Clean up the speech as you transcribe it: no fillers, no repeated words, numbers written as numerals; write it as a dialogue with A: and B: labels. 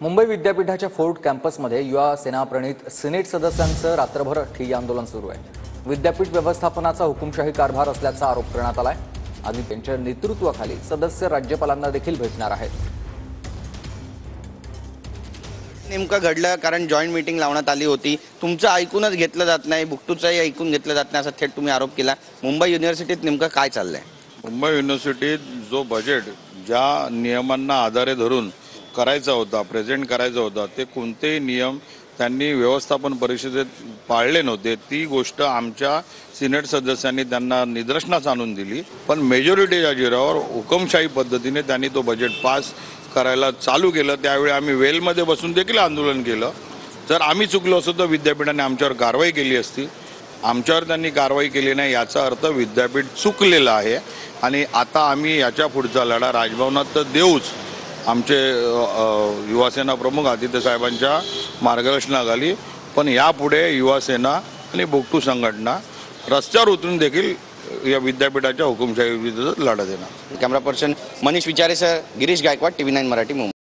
A: मुंबई विद्यापीठाच्या फोर्ट कॅम्पसमध्ये युवा सेना प्रणित सिनेट सदस्यांचं रात्रभर ठिय्या आंदोलन सुरू आहे। विद्यापीठ व्यवस्थापनाचा हुकुमशाही कारभार असल्याचा आरोप करण्यात आलाय। आधी त्यांच्या नेतृत्वाखाली सदस्य राज्यपालांना देखील भेटणार आहेत।
B: नेमकं घडलं कारण जॉईंट मीटिंग लावण्यात आली होती। तुमचं ऐकूनच घेतलं जात नाही, बुकटूचाही ऐकून घेतलं जात नाही, असं थेट तुम्ही आरोप केला। मुंबई युनिव्हर्सिटीत नेमकं काय चाललंय?
C: मुंबई युनिव्हर्सिटीत जो बजेट ज्या नियमांना आधारे धरून करायचा होता, प्रेझेंट करायचा होता, ते कोणतेही नियम त्यांनी व्यवस्थापन परिषदेत पाळले नव्हते। ती गोष्ट आमच्या सिनेट सदस्यांनी त्यांना निदर्शनास आणून दिली। पण मेजॉरिटीच्या जिरावर हुकुमशाही पद्धतीने त्यांनी तो बजेट पास करायला चालू केलं। त्यावेळी आम्ही वेलमध्ये बसून देखील आंदोलन केलं। जर आम्ही चुकलो असतो तर विद्यापीठाने आमच्यावर कारवाई केली असती। आमच्यावर त्यांनी कारवाई केली नाही, याचा अर्थ विद्यापीठ चुकलेलं आहे। आणि आता आम्ही याच्या पुढचा लढा राजभवनात तर देऊच। आमचे युवासेना प्रमुख आदित्य साहेबांच्या मार्गदर्शनाखाली, पण यापुढे युवासेना आणि बुकटू संघटना रस्त्यावर उतरून देखील या विद्यापीठाच्या हुकुमशाही विरुद्ध लढा देणार।
B: कॅमेरा पर्सन मनीष विचारे सर, गिरीश गायकवाड, TV9 मराठी, मुंबई।